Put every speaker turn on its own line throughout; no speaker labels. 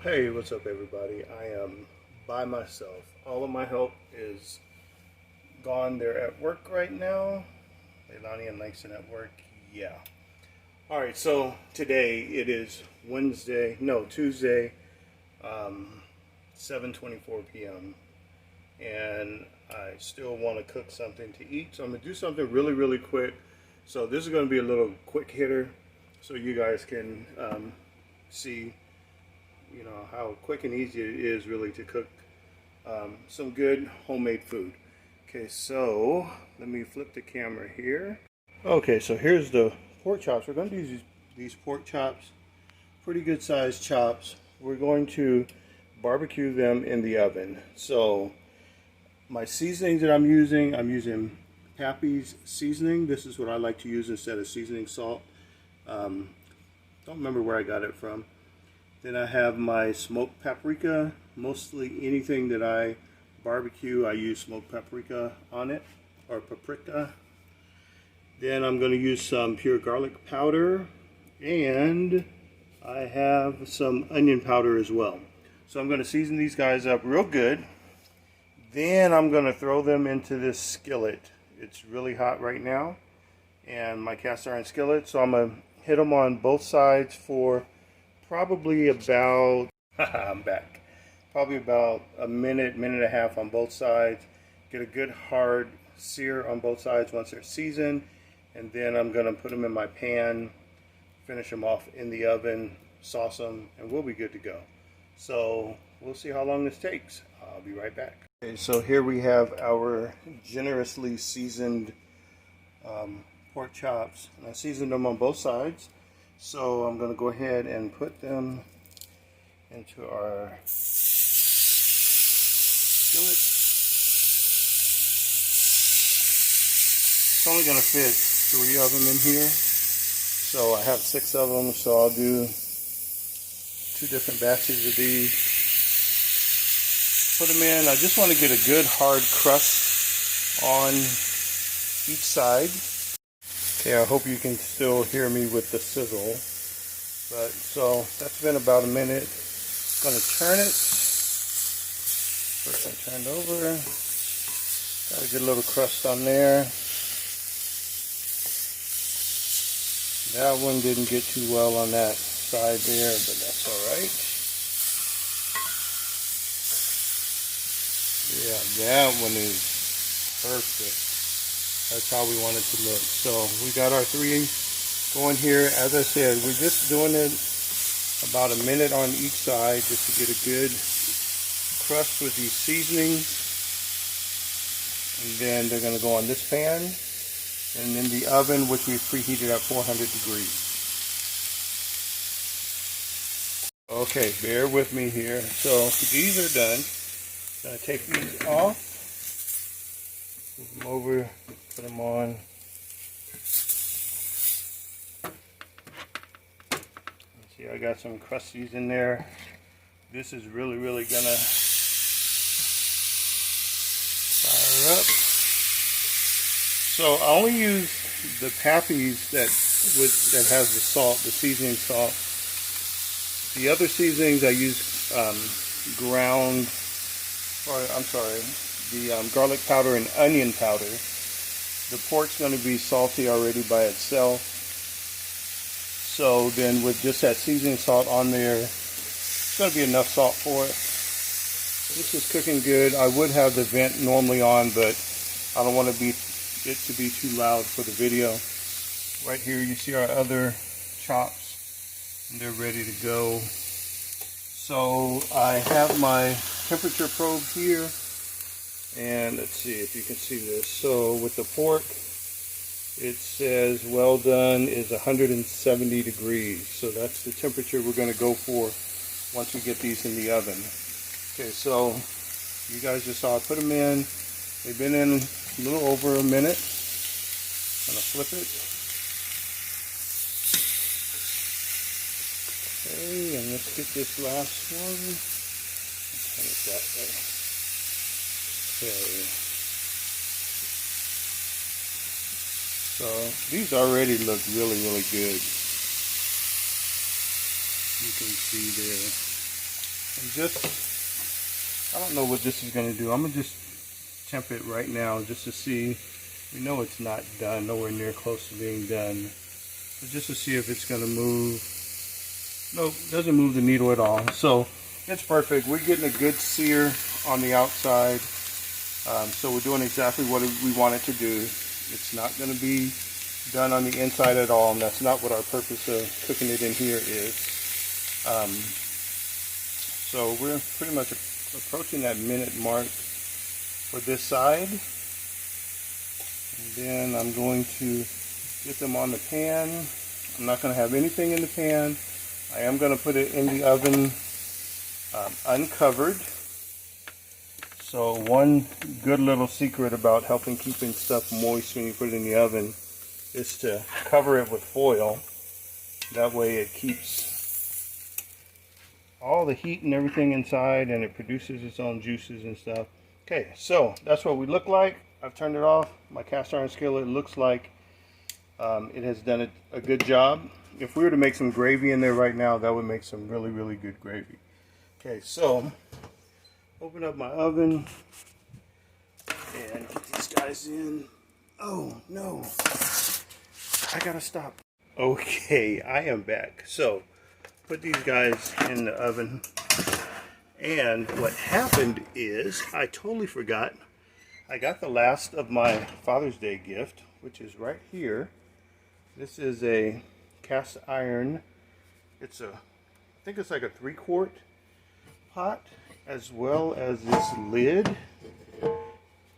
Hey, what's up everybody? I am by myself. All of my help is gone. They're at work right now. Leilani and Langston at work. Yeah. Alright, so today it is Tuesday, 7:24 p.m. and I still want to cook something to eat. So I'm going to do something really quick. So this is going to be a little quick hitter so you guys can see how quick and easy it is really to cook some good homemade food. Okay, so let me flip the camera here. Okay, so here's the pork chops. We're going to use these pork chops, pretty good sized chops. We're going to barbecue them in the oven. So my seasonings that I'm using Pappy's seasoning. This is what I like to use instead of seasoning salt. Don't remember where I got it from. Then I have my smoked paprika. Mostly anything that I barbecue, I use smoked paprika on it, or paprika. Then I'm going to use some pure garlic powder, and I have some onion powder as well. So I'm going to season these guys up real good. Then I'm going to throw them into this skillet. It's really hot right now, and my cast iron skillet. So I'm going to hit them on both sides for probably about, I'm back, probably about a minute and a half on both sides. Get a good hard sear on both sides once they're seasoned, and then I'm going to put them in my pan, finish them off in the oven, sauce them, and we'll be good to go. So we'll see how long this takes. I'll be right back. Okay, so here we have our generously seasoned pork chops, and I seasoned them on both sides. So I'm going to go ahead and put them into our skillet. It's only going to fit 3 of them in here. So I have 6 of them, so I'll do 2 different batches of these. Put them in. I just want to get a good hard crust on each side. Okay, I hope you can still hear me with the sizzle. But so that's been about a minute. Gonna turn it. First I turned over. Got a good little crust on there. That one didn't get too well on that side there, but that's alright. Yeah, that one is perfect. That's how we want it to look. So we got our 3 going here. As I said, we're just doing it about a minute on each side just to get a good crust with these seasonings. And then they're going to go on this pan and in the oven, which we've preheated at 400 degrees. Okay, bear with me here. So these are done. I'm going to take these off. Move them over, put them on. See, I got some crusties in there. This is really gonna fire up. So I only use the Pappy's that has the salt, the seasoning salt. The other seasonings I use the garlic powder and onion powder. The pork's going to be salty already by itself. So then with just that seasoning salt on there, it's going to be enough salt for it. This is cooking good. I would have the vent normally on, but I don't want it to be too loud for the video. Right here you see our other chops, and they're ready to go. So I have my temperature probe here. And let's see if you can see this. So with the pork, it says well done is 170 degrees. So that's the temperature we're going to go for once we get these in the oven. Okay, so you guys just saw I put them in. They've been in a little over a minute. I'm going to flip it. Okay, and let's get this last one. Let's turn it that way. Okay. So these already look really good. You can see there. And just, I don't know what this is going to do. I'm going to just temp it right now just to see. We know it's not done, nowhere near close to being done. But just to see if it's going to move. Nope, doesn't move the needle at all. So it's perfect. We're getting a good sear on the outside. So we're doing exactly what we want it to do. It's not going to be done on the inside at all, and that's not what our purpose of cooking it in here is. So we're pretty much approaching that minute mark for this side. And then I'm going to get them on the pan. I'm not going to have anything in the pan. I am going to put it in the oven uncovered. So one good little secret about helping keeping stuff moist when you put it in the oven is to cover it with foil. That way it keeps all the heat and everything inside, and it produces its own juices and stuff. Okay, so that's what we look like. I've turned it off. My cast iron skillet looks like it has done a good job. If we were to make some gravy in there right now, that would make some really, really good gravy. Okay, so open up my oven and get these guys in. Oh no, I gotta stop. Okay, I am back. So put these guys in the oven, and what happened is I totally forgot. I got the last of my Father's Day gift, which is right here. This is a cast iron. It's a, I think it's like a 3-quart pot, as well as this lid,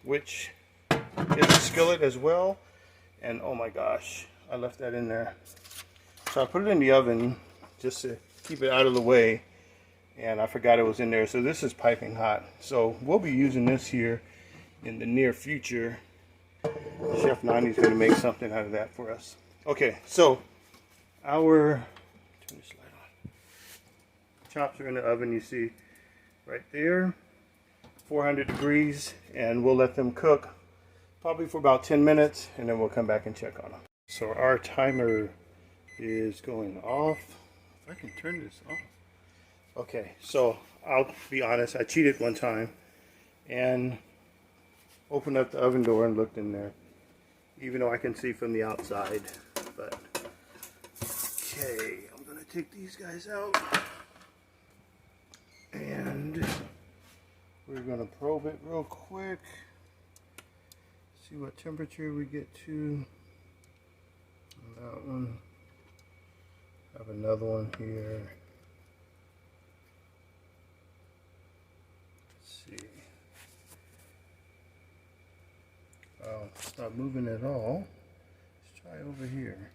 which is a skillet as well. And oh my gosh, I left that in there. So I put it in the oven just to keep it out of the way, and I forgot it was in there. So this is piping hot. So we'll be using this here in the near future. Chef Nani's going to make something out of that for us. Okay, so our, turn this light on. Chops are in the oven, you see right there, 400 degrees, and we'll let them cook probably for about 10 minutes, and then we'll come back and check on them. So our timer is going off. If I can turn this off. Okay, so I'll be honest, I cheated one time and opened up the oven door and looked in there, even though I can see from the outside. But okay, I'm gonna take these guys out, and we're gonna probe it real quick, see what temperature we get to on that one. Have another one here. Let's see. Oh, it's not moving at all. Let's try over here.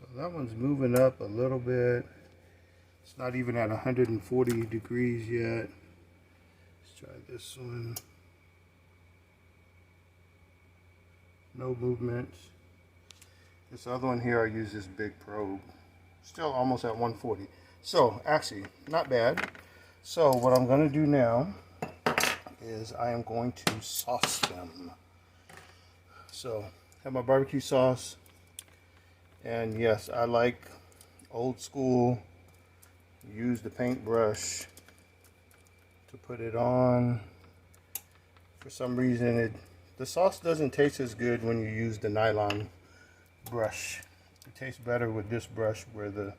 So that one's moving up a little bit. It's not even at 140 degrees yet. Let's try this one. No movement. This other one here, I use this big probe. Still almost at 140. So actually, not bad. So what I'm going to do now is I am going to sauce them. So I have my barbecue sauce, and yes, I like old school. Use the paintbrush to put it on. For some reason, the sauce doesn't taste as good when you use the nylon brush. It tastes better with this brush where the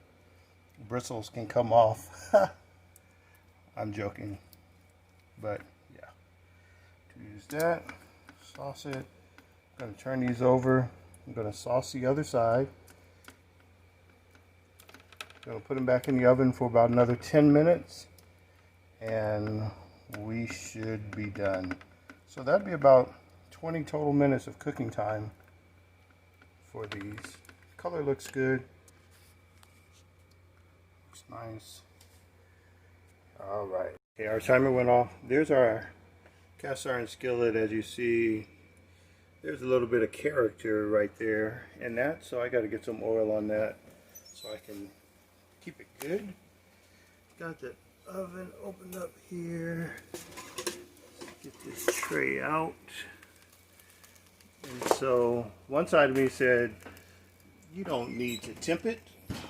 bristles can come off. I'm joking, but yeah. To use that, sauce it. I'm going to turn these over. I'm going to sauce the other side. I'm going to put them back in the oven for about another 10 minutes, and we should be done. So that'd be about 20 total minutes of cooking time for these. Color looks good. Looks nice. All right. Okay, our timer went off. There's our cast iron skillet. As you see, there's a little bit of character right there in that. So I got to get some oil on that so I can keep it good. Got the oven opened up here. Get this tray out. And so one side of me said, you don't need to temp it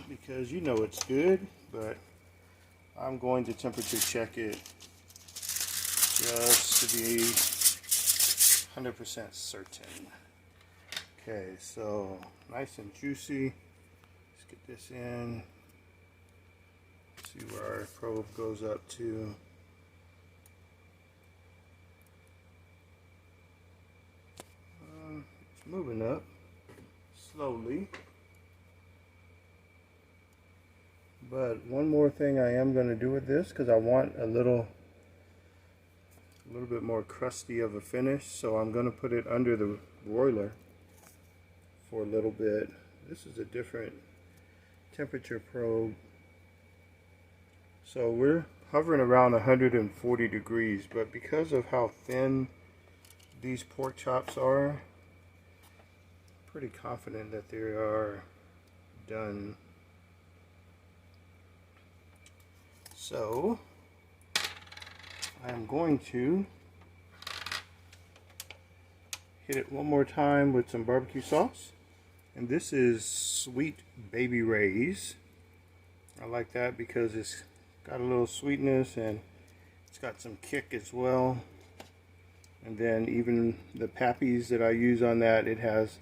because you know it's good, but I'm going to temperature check it just to be 100% certain. Okay, so nice and juicy. Let's get this in. See where our probe goes up to. It's moving up slowly. But one more thing I am going to do with this, because I want a little bit more crusty of a finish, so I'm going to put it under the broiler for a little bit. This is a different temperature probe. So we're hovering around 140 degrees, but because of how thin these pork chops are, I'm pretty confident that they are done. So I'm going to hit it one more time with some barbecue sauce. And this is Sweet Baby Ray's. I like that because it's got a little sweetness and it's got some kick as well. And then even the pappies that I use on that, it has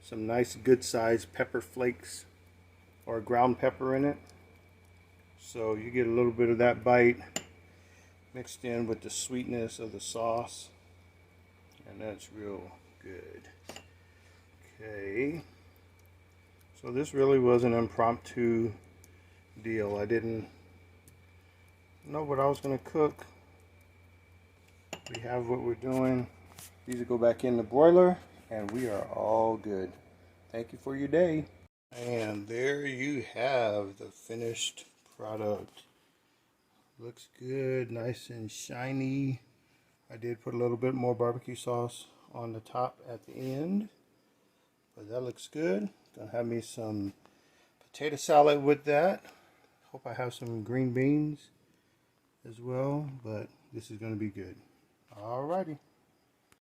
some nice good sized pepper flakes or ground pepper in it. So you get a little bit of that bite mixed in with the sweetness of the sauce, and that's real good. Okay, so this really was an impromptu deal. I didn't know what I was going to cook. We have what we're doing. These will go back in the broiler and we are all good. Thank you for your day. And there you have the finished product. Looks good, nice and shiny. I did put a little bit more barbecue sauce on the top at the end, but that looks good. Gonna have me some potato salad with that. Hope I have some green beans as well, but this is gonna be good. Alrighty.